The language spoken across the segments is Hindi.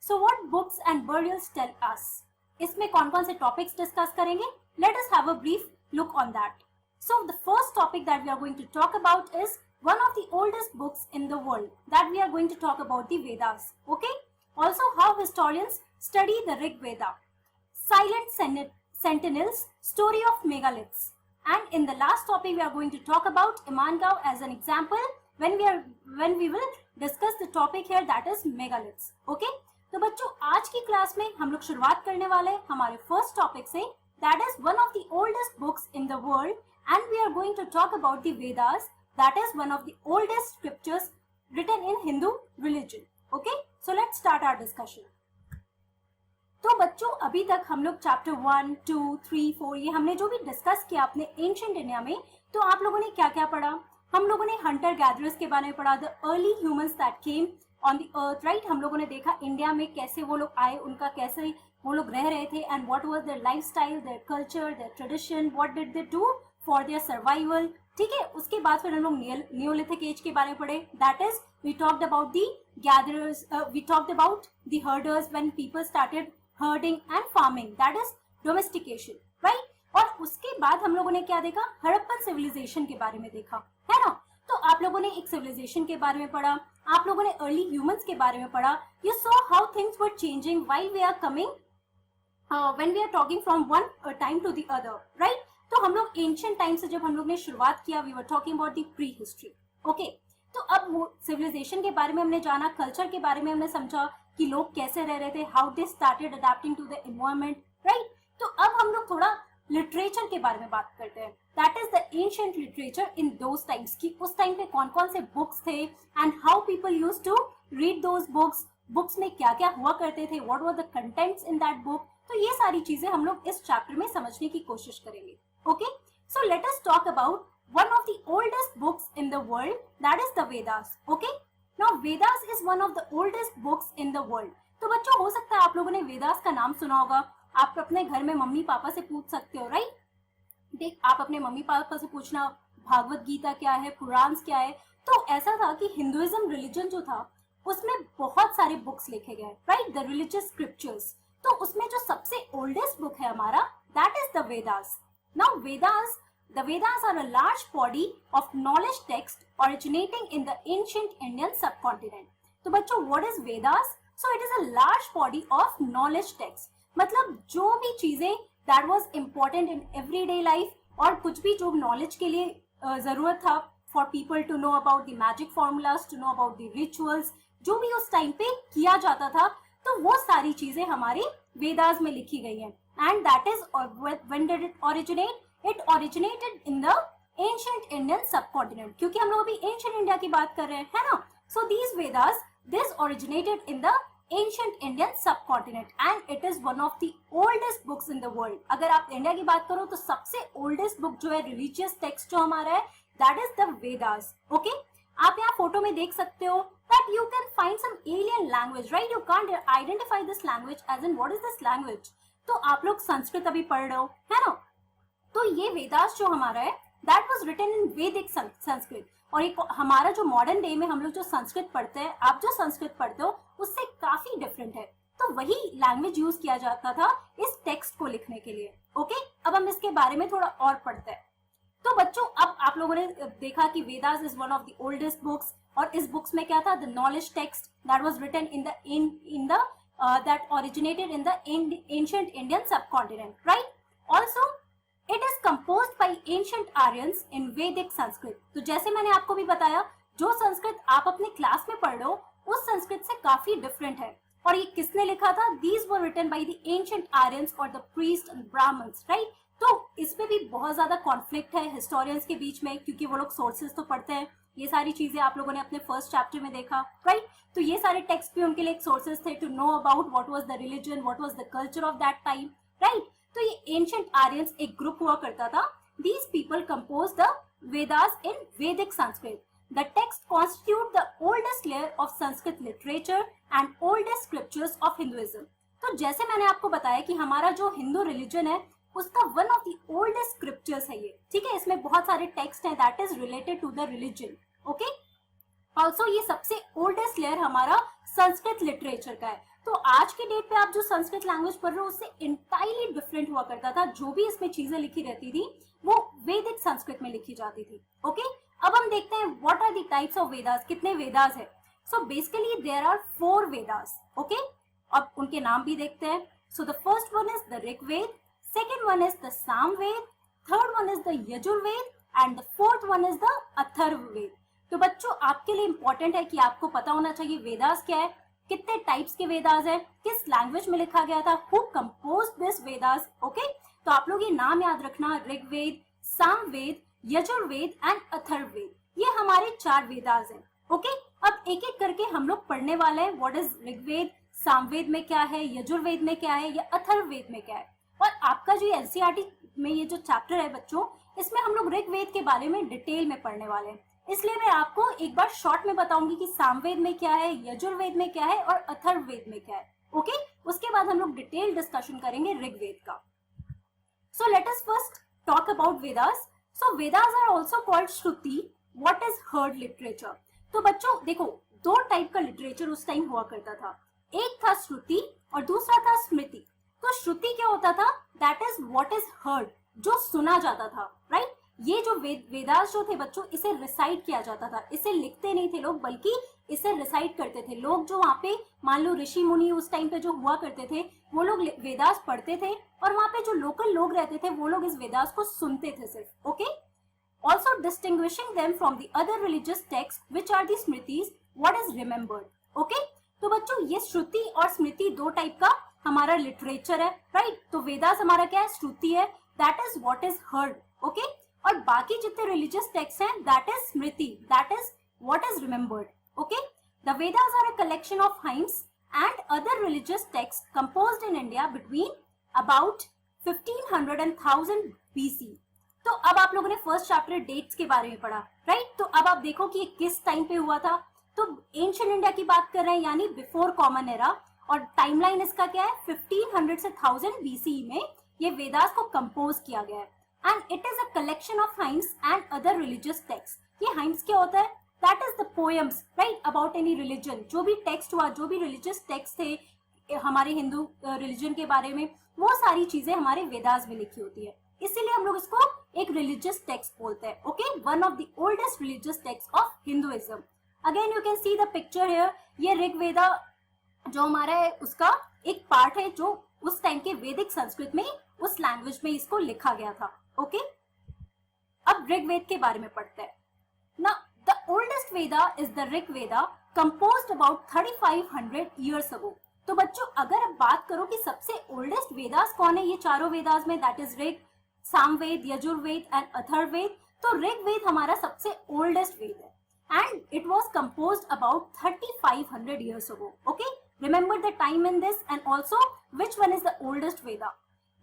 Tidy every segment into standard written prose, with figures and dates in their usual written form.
सो व्हाट बुक्स एंड बurials टेल अस? इसमें कौन कौन से टॉपिक्स डिस्कस करेंगे? Let us have a brief look on that. So the first topic that we are going to talk about is one of the oldest books in the world, that we are going to talk about the Vedas. Okay? Also how historians study the Rig Veda. Silent sentinels, story of megaliths. And in the last topic we are going to talk about Imangao as an example when we will discuss the topic here, that is megaliths. Okay? तो बच्चों आज की क्लास में हम लोग शुरुआत करने वाले हैं हमारे फर्स्ट टॉपिक से, that is one of the oldest books in the world, and we are going to talk about the Vedas, that is one of the oldest scriptures written in Hindu religion. Okay, so let's start our discussion. तो बच्चों अभी तक हम लोग चैप्टर 1, 2, 3, 4 ये हमने जो भी डिस्कस किया अपने एंशिएंट इंडिया में, तो आप लोगों ने क्या क्या पढ़ा? हम लोगों ने हंटर गैदरर्स के बारे में पढ़ा, the early humans that came on the earth, right? हम लोगों ने देखा इंडिया में कैसे वो लोग आए, उनका कैसे वो लोग रह रहे थे, and what was there lifestyle, their culture, their tradition, what did they do for their survival. ठीक है, उसके बाद फिर हम लोग नियोलिथिक एज के बारे में पढ़े, that is we talked about the gatherers, we talked about the herders when people started herding and farming, that is domestication, right? और उसके बाद हम लोगों ने क्या देखा? हड़प्पन सिविलाइजेशन के बारे में देखा, है ना? तो आप लोगों ने एक सिविलाइजेशन के बारे में पढ़ा, आप लोगों ने अर्ली ह्यूमंस के बारे में पढ़ा. You saw how things were changing while we are coming when we are talking from one time to the other, right? तो हम लोग एंशिएंट टाइम से जब हम लोग ने शुरुआत किया, we were talking about the pre history. Okay, तो अब वो सिविलाइजेशन के बारे में हमने जाना, कल्चर के बारे में हमने समझा कि लोग कैसे रह रहे थे, how they started adapting to the environment, right? तो अब हम लोग थोड़ा लिटरेचर के बारे में बात करते हैं, that is the ancient literature in those times, की उस टाइम पे कौन कौन से बुक्स थे and how people used to read those books, books में क्या क्या हुआ करते थे, what were the contents in that book. तो ये सारी चीजें हम लोग इस चैप्टर में समझने की कोशिश करेंगे. Okay, so let us talk about one of the oldest books in the world, that is the Vedas. Okay, now Vedas is one of the oldest books in the world. तो बच्चों हो सकता है आप लोगों ने वेदास का नाम सुना होगा, आप अपने घर में मम्मी पापा से पूछ सकते हो, राइट? देख, आप अपने मम्मी पापा से पूछना भागवत गीता क्या है, पुराण क्या है. तो ऐसा था कि हिंदुइज्म रिलीजन जो था उसमें बहुत सारे बुक्स लिखे गए, राइट? The religious scriptures. तो उसमें जो सबसे ओल्डेस्ट बुक है हमारा, that is the Vedas. Now Vedas, the Vedas are a large body of knowledge text originating in the ancient Indian subcontinent. तो बच्चों what is Vedas? So it is a large body of knowledge text. मतलब जो भी चीजें that was important in everyday life, और कुछ भी जो नॉलेज के लिए जरूरत था for people to know about the magic formulas, to know about the rituals, जो भी उस टाइम पे किया जाता था, तो वो सारी चीजें हमारे वेदास में लिखी गई हैं. And that is when did it originate? It originated in the ancient Indian subcontinent. क्योंकि हम लोग अभी ancient India की बात कर रहे हैं, है ना? So these Vedas, this originated in the ancient Indian subcontinent, and it is one of the oldest books in the world. अगर आप इंडिया की बात करो तो सबसे oldest book जो है religious text जो हमारा है, that is the Vedas. Okay? आप यहाँ फोटो में देख सकते हो that you can find some alien language, right? You can't identify this language as in what is this language. तो आप लोग संस्कृत अभी पढ़ रहे हो, है ना? तो ये वेदास जो हमारा है, दैट वाज रिटन इन वैदिक संस्कृत. और एक हमारा जो मॉडर्न डे में हम लोग जो संस्कृत पढ़ते हैं, आप जो संस्कृत पढ़ते हो उससे काफी डिफरेंट है. तो वही लैंग्वेज यूज किया जाता था इस टेक्स्ट को लिखने के लिए. ओके, अब हम इसके बारे में थोड़ा और पढ़ते हैं. तो बच्चों अब आप लोगों ने देखा कि Vedas is one of the oldest books, और इस बुक्स में क्या था? The knowledge text that was written in the that originated in the ancient Indian subcontinent, right? Also it is composed by ancient Aryans in Vedic Sanskrit. तो जैसे मैंने आपको भी बताया, जो संस्कृत आप अपने क्लास में पढ़ रहे हो उस संस्कृत से काफी डिफरेंट है. और ये किसने लिखा था? These were written by the ancient Aryans or the priests and Brahmins, right? तो इसमें भी बहुत ज्यादा कॉन्फ्लिक्ट है हिस्टोरियंस के बीच में, क्योंकि वो लोग सोर्सेज तो पढ़ते हैं. ये सारी चीजें आप लोगों ने अपने फर्स्ट चैप्टर में देखा, राइट? तो ये सारे टेक्स्ट भी उनके लिए एक सोर्सेज थे to know about what was the religion, what was the culture of that time, right? तो ये एंशिएंट आर्यंस एक ग्रुप हुआ करता था. These people compose the Vedas in Vedic Sanskrit. The text constitute the oldest layer of Sanskrit literature and oldest scriptures of Hinduism. तो जैसे मैंने आपको बताया कि हमारा जो हिंदू रिलीजन है उसका one of the oldest scriptures है ये, ठीक है? इसमें बहुत सारे टेक्स्ट हैं that is related to the religion. Okay, also ये सबसे ओल्डेस्ट लेयर हमारा संस्कृत लिटरेचर का है. तो आज के डेट पे आप जो संस्कृत लैंग्वेज पढ़ रहे हो उससे इंटायरली डिफरेंट हुआ करता था। जो भी इसमें चीजें लिखी रहती थी वो वैदिक संस्कृत में लिखी जाती थी। ओके, अब हम देखते हैं what are the types of Vedas, कितने वेदास है। So basically there are 4 Vedas. Okay, अब उनके नाम भी देखते हैं। So the first one is the Rigveda, second one is the Samaveda, third one is the Yajurveda and the fourth one is the Atharvaveda. तो बच्चों आपके लिए इंपॉर्टेंट है कि आपको पता होना चाहिए वेदास क्या है, कितने टाइप्स के वेदास है, किस लैंग्वेज में लिखा गया था, who composed this Vedas. Okay, तो आप लोग ये नाम याद रखना, ऋग्वेद, सामवेद, यजुर्वेद एंड अथर्ववेद, ये हमारे 4 वेदास हैं। ओके, अब एक एक करके हम लोग पढ़ने वाले हैं व्हाट इज ऋग्वेद, सामवेद में क्या है, यजुर्वेद में क्या है, या अथर्ववेद में क्या है। और आपका जो एनसीईआरटी में ये जो चैप्टर है बच्चों, इसमें हम लोग ऋग्वेद के बारे में डिटेल में पढ़ने वाले हैं, इसलिए मैं आपको एक बार शॉर्ट में बताऊंगी कि सामवेद में क्या है, यजुर्वेद में क्या है और अथर्ववेद में क्या है। ओके, उसके बाद हम लोग डिटेल डिस्कशन करेंगे ऋग्वेद का। So let us first talk about Vedas. So Vedas are also called Shruti, what is heard literature. तो बच्चों देखो, 2 टाइप का लिटरेचर उस टाइम हुआ करता था, एक था श्रुति और दूसरा था स्मृति। तो श्रुति क्या होता था, that is what is heard, जो सुना जाता था, राइट। ये जो वेदास जो थे बच्चों, इसे रिसाइट किया जाता था, इसे लिखते नहीं थे लोग, बल्कि इसे रिसाइट करते थे लोग। जो वहाँ पे मान लो ऋषि मुनि उस टाइम पे जो हुआ करते थे, वो लोग वेदास पढ़ते थे और वहाँ पे जो लोकल लोग रहते थे वो लोग इस वेदास को सुनते थे सिर्फ। Okay, also distinguishing them from the other religious text which are the smritis, what is remembered. Okay, तो बच्चों ये श्रुति और स्मृति 2 टाइप का हमारा लिटरेचर है, राइट। तो वेदास हमारा क्या है, श्रुति है, that is what is heard. Okay, और बाकी जितने रिलीजियस टेक्स्ट हैं that is Smriti, that is what is remembered. Okay, the Vedas are a collection of hymns and other religious text composed in India between about 1500 and 1000 BC। तो अब आप लोगों ने फर्स्ट चैप्टर डेट्स के बारे में पढ़ा, राइट। तो अब आप देखो कि ये किस टाइम पे हुआ था। तो एंशिएंट इंडिया की बात कर रहे हैं, यानी बिफोर कॉमन एरा, और टाइमलाइन इसका क्या है, 1500 से 1000 BC में ये वेदास को कंपोज किया गया है। And it is a collection of hymns and other religious text. ये हाइम्स क्या होता है, that is the poems, right, about any religion. जो भी टेक्स्ट हुआ, जो भी रिलीजियस टेक्स्ट थे हमारे हिंदू रिलीजन के बारे में, वो सारी चीजें हमारे वेदास में लिखी होती है, इसीलिए हम लोग इसको एक रिलीजियस टेक्स्ट बोलते हैं। Okay, one of the oldest religious text of Hinduism. Again you can see the picture here, ये ऋग्वेदा जो हमारा है उसका एक पार्ट है जो उस टाइम के वैदिक संस्कृत में, उस लैंग्वेज में इसको लिखा गया था। ओके, अब ऋग्वेद के बारे में पढ़ते हैं ना। The oldest Veda is the Rigveda, composed about 3500 years ago। तो बच्चों अगर आप बात करो कि सबसे ओल्डेस्ट वेदास कौन है ये चारों वेदास में, that is Rig, Samaveda, Yajurveda and Atharvaveda. तो ऋग्वेद हमारा सबसे ओल्डेस्ट वेद है and it was composed about 3500 years ago. Okay, remember the time in this, and also which one is the oldest Veda.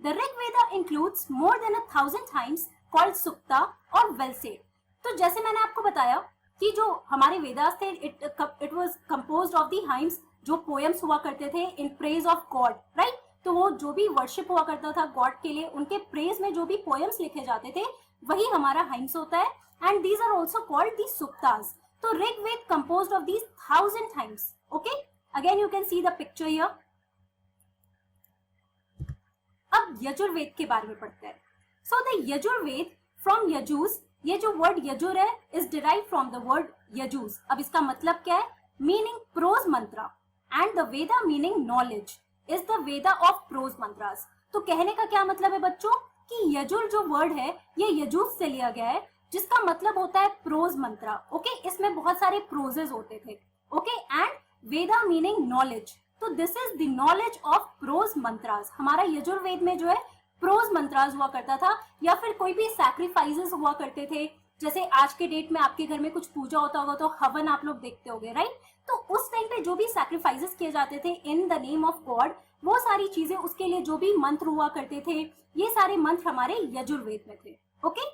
The Rig Veda includes more than 1000 hymns called Sukta or well said. तो जैसे मैंने आपको बताया कि जो हमारे वेदास थे, it was composed of the hymns, जो poems हुआ करते थे in praise of God, right? तो वो जो भी वर्शिप हुआ करता था गॉड के लिए, उनके प्रेज में जो भी पोएम्स लिखे जाते थे वही हमारा हाइम्स होता है, and these are also called the suktas. तो Rigveda composed of these 1000 hymns. Okay, again you can see the picture here. अब यजुर्वेद के बारे में पढ़ते हैं। So the Yajurveda from yajus, ये जो वर्ड यजुर है is derive from the word yajus. अब इसका मतलब क्या है, meaning prose mantra, and the Veda meaning knowledge is the Veda of prose mantras. तो कहने का क्या मतलब है बच्चों कि यजुर जो वर्ड है ये यजूस से लिया गया है, जिसका मतलब होता है प्रोज मंत्रा। ओके, इसमें बहुत सारे प्रोजेस होते थे। Okay, and Veda meaning knowledge, तो this is the knowledge of prose mantras. हमारा यजुर्वेद में जो है प्रोज मंत्रास हुआ करता था, या फिर कोई भी सैक्रिफाइसेस हुआ करते थे। जैसे आज के डेट में आपके घर में कुछ पूजा होता होगा तो हवन आप लोग देखते होंगे, राइट। तो उस टाइम पे जो भी सैक्रिफाइसेस किए जाते थे in the name of God, वो सारी चीजें, उसके लिए जो भी मंत्र हुआ करते थे, ये सारे मंत्र हमारे यजुर्वेद में थे। Okay,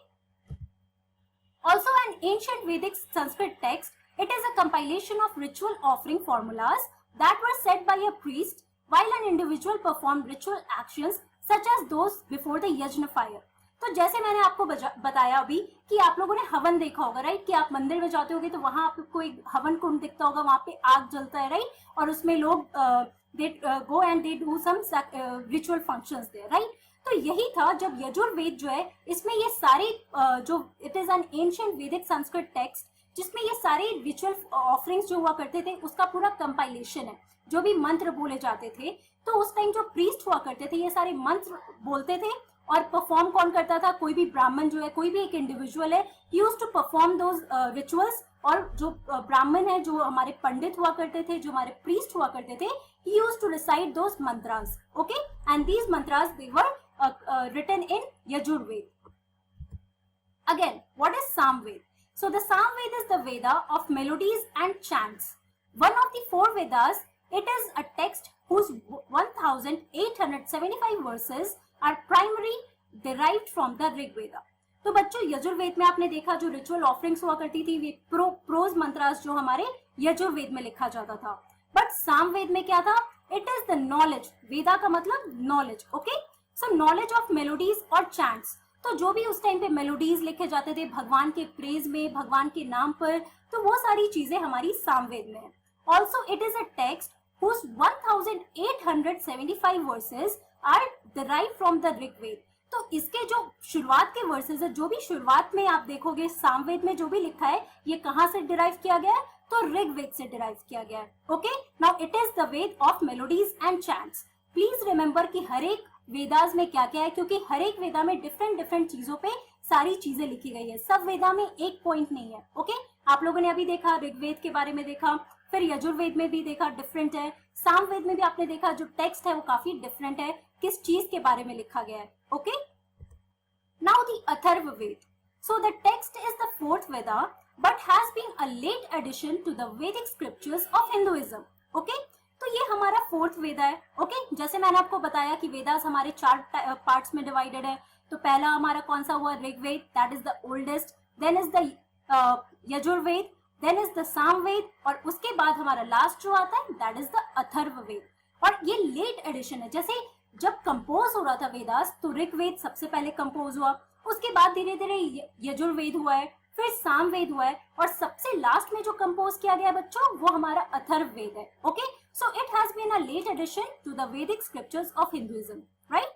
also an ancient Vedic Sanskrit text, it is a compilation of ritual offering formulas that were said by a priest while an individual performed ritual actions such as those before the yajna fire। तो जैसे मैंने आपको बताया अभी कि आप लोगों ने हवन देखा होगा, राइट, कि आप मंदिर में जाते होगे तो वहां आपको एक हवन कुंड दिखता होगा, वहां पे आग जलता है, राइट, और उसमें लोग they go and they do some ritual functions there, right? तो यही था जब यजुर्वेद जो है इसमें ये सारे जो इट इज एन एंशिएंट वैदिक संस्कृत टेक्स्ट जिसमें ये सारे रिचुअल ऑफरिंग्स जो हुआ करते थे उसका पूरा कंपाइलेशन है, जो भी मंत्र बोले जाते थे। तो उस टाइम जो प्रीस्ट हुआ करते थे ये सारे मंत्र बोलते थे और परफॉर्म कौन करता था, कोई भी ब्राह्मण जो है, कोई भी एक इंडिविजुअल है, he used to perform those rituals. और जो ब्राह्मण है, जो हमारे पंडित हुआ करते थे, जो हमारे प्रीस्ट हुआ करते थे, he used to recite those mantras, okay, and these mantras they were written in Yajurved. Again, what is Samved? So the Samved is the Veda of melodies and chants. One of the four Vedas, it is a text whose 1875 verses are primarily derived from the Rig Veda. तो बच्चों यजुर्वेद में आपने देखा जो रिचुअल ऑफरिंग्स हुआ करती थी वे प्रोज मंत्रास जो हमारे यजुर्वेद में लिखा जाता था। बट सामवेद में क्या था, इट इज द नॉलेज, वेदा का मतलब knowledge, okay, so knowledge of melodies और चैंट्स। तो जो भी उस टाइम पे मेलोडीज लिखे जाते थे भगवान के प्रेज में, भगवान के नाम पर, तो वो सारी चीजें हमारी सामवेद में है। Also it is a text whose 1875 verses are derived from the Rigveda. तो इसके जो शुरुआत के वर्सेस है, जो भी शुरुआत में आप देखोगे सामवेद में जो भी लिखा है ये कहाँ से डिराइव किया गया है, तो ऋग्वेद से डिराइव किया गया है। Okay, now it is the Veda of melodies and chants. Please remember कि हर एक वेदास में क्या क्या है, क्योंकि हर एक वेदा में डिफरेंट चीजों पे सारी चीजें लिखी गई है, सब वेदा में एक पॉइंट नहीं है। ओके, आप लोगों ने अभी देखा ऋग्वेद के बारे में देखा, फिर यजुर्वेद में भी देखा डिफरेंट है, सामवेद में भी आपने देखा जो टेक्स्ट है वो काफी डिफरेंट है, किस चीज के बारे में लिखा गया है। Okay, now the Atharvaveda. So the text is the fourth Veda but has been a late addition to the Vedic scriptures of Hinduism. Okay, तो ये हमारा फोर्थ वेदा है। ओके, जैसे मैंने आपको बताया कि वेदास हमारे 4 पार्ट्स में डिवाइडेड है। तो पहला हमारा कौन सा हुआ, Rigveda, that is the oldest, then is the Yajurveda, then is the Samaveda, और उसके बाद हमारा लास्ट जो आता है दैट इज द अथर्ववेद। और ये लेट एडिशन है, जैसे जब कंपोज हो रहा था वेदास तो ऋग्वेद सबसे पहले कंपोज हुआ, उसके बाद धीरे धीरे यजुर्वेद हुआ है, फिर सामवेद हुआ है, और सबसे लास्ट में जो कंपोज किया गया बच्चों वो हमारा अथर्ववेद है। Okay, so it has been a late addition to the Vedic scriptures of Hinduism, right.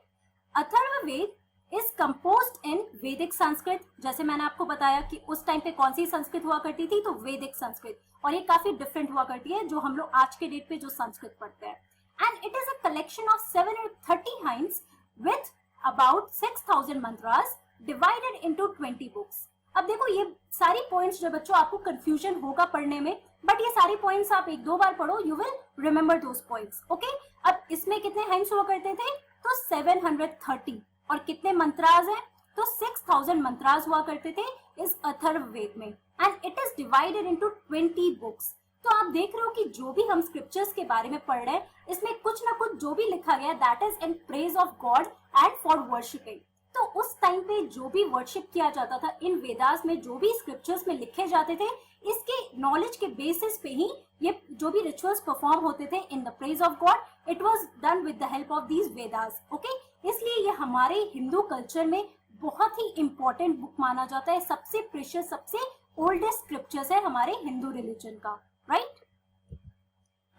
Atharvaveda is composed in वैदिक संस्कृत। जैसे मैंने आपको बताया कि उस टाइम पे कौन सी संस्कृत हुआ करती थी, तो वैदिक संस्कृत, और ये काफी डिफरेंट हुआ करती है जो हम लोग आज के डेट पे जो संस्कृत पढ़ते हैं। And it is a collection of 730 hymns with about 6000 mantras divided into 20 books। अब देखो ये सारी पॉइंट्स जो बच्चों आपको कंफ्यूजन होगा पढ़ने में, बट ये सारी पॉइंट्स आप 1-2 बार पढ़ो, you will remember those points. Okay, अब इसमें कितने हाइम्स हुआ करते थे, तो 730, और कितने मंत्रास हैं, तो 6000 मंत्रास हुआ करते थे इस अथर्ववेद में। And it is divided into 20 books. तो आप देख रहे हो कि जो भी हम स्क्रिप्चर्स के बारे में पढ़ रहे हैं इसमें कुछ ना कुछ जो भी लिखा गया that is in praise of God and for worshipping. तो उस टाइम पे जो भी वर्शिप किया जाता था इन वेदास में, जो भी स्क्रिप्चर्स में लिखे जाते थे, इसके नॉलेज के बेसिस पे ही ये जो भी रिचुअल्स परफॉर्म होते थे in the praise of God, it was done with the help of these Vedas. Okay, इसलिए ये हमारे हिंदू कल्चर में बहुत ही इंपॉर्टेंट बुक माना जाता है, सबसे प्रेशियस, सबसे ओल्डेस्ट स्क्रिप्चर्स है हमारे हिंदू रिलीजन का, राइट।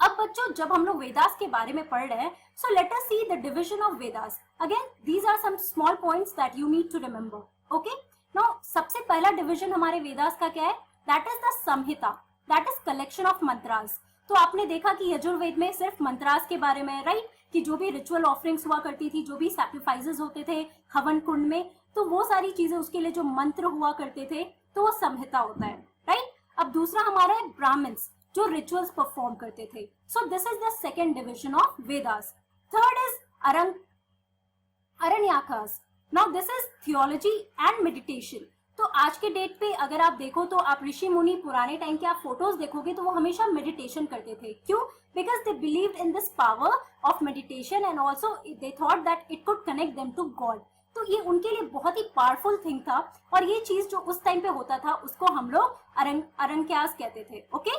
अब बच्चों जब हम लोग वेदास के बारे में पढ़ रहे हैं, so let us see the division of Vedas. Again these are some small points that you need to remember. Okay, now सबसे पहला डिवीजन हमारे वेदास का क्या है, that is the samhita, that is collection of mantras. तो आपने देखा कि यजुर्वेद में सिर्फ मंत्रास के बारे में, राइट, कि जो भी रिचुअल ऑफरिंग्स हुआ करती थी, जो भी सैक्रिफाइसेस होते थे हवन कुंड में, तो वो सारी चीजें, उसके लिए जो मंत्र हुआ करते थे, तो वो संहिता होता है, राइट। अब दूसरा हमारा है ब्राह्मण्स, जो रिचुअल्स परफॉर्म करते थे। So this is the second division of Vedas. Third is Aranyakas. Now this is theology and meditation. तो आज के डेट पे अगर आप देखो तो आप ऋषि मुनि पुराने टाइम के आप फोटोज देखोगे तो वो हमेशा मेडिटेशन करते थे। क्यों? Because they believed in this power of meditation and also they thought that it could connect them to God. तो ये उनके लिए बहुत ही पावरफुल थिंग था, और ये चीज जो उस टाइम पे होता था उसको हम लोग अरण्यकास कहते थे। Okay,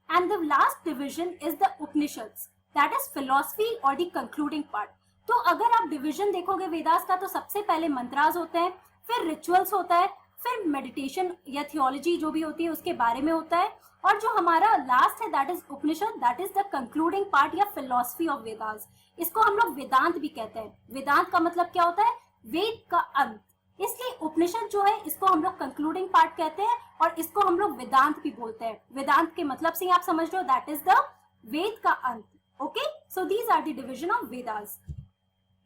and the last division is the Upanishads, that is philosophy और द कंक्लूडिंग पार्ट। तो अगर आप डिविजन देखोगे वेदास का, तो सबसे पहले मंत्रास होते हैं, फिर रिचुअल्स होता है, फिर मेडिटेशन या थियोलॉजी जो भी होती है उसके बारे में होता है, और जो हमारा लास्ट है that is Upanishad, that is the concluding part या फिलोसफी ऑफ वेदास। इसको हम लोग वेदांत भी कहते हैं। वेदांत का मतलब क्या होता है? वेद का अंत। इसलिए उपनिषद जो है इसको हम लोग कंक्लूडिंग पार्ट कहते हैं और इसको हम लोग वेदांत भी बोलते हैं। वेदांत के मतलब से आप समझ रहे हो, दैट इज द वेद का अंत। Okay, so these are the division of Vedas.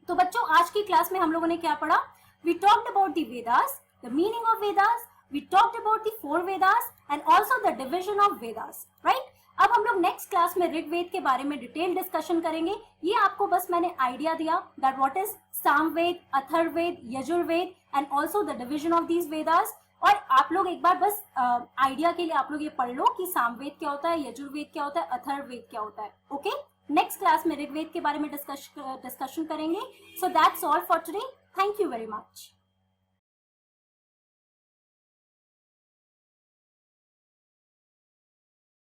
तो बच्चों आज की क्लास में हम लोगों ने क्या पढ़ा? We talked about the Vedas, the meaning of Vedas, we talked about the 4 Vedas and also the division of Vedas, right? अब हम लोग नेक्स्ट क्लास में ऋग्वेद के बारे में डिटेल डिस्कशन करेंगे। ये आपको बस मैंने आइडिया दिया that what is Samaveda, Atharvaveda, Yajurveda and also the division of these Vedas. और आप लोग एक बार बस आइडिया के लिए आप लोग ये पढ़ लो कि सामवेद क्या होता है, यजुर्वेद क्या होता है, अथर्ववेद क्या होता है। ओके, नेक्स्ट क्लास में ऋग्वेद के बारे में डिस्कशन करेंगे। So that's all for today. Thank you very much.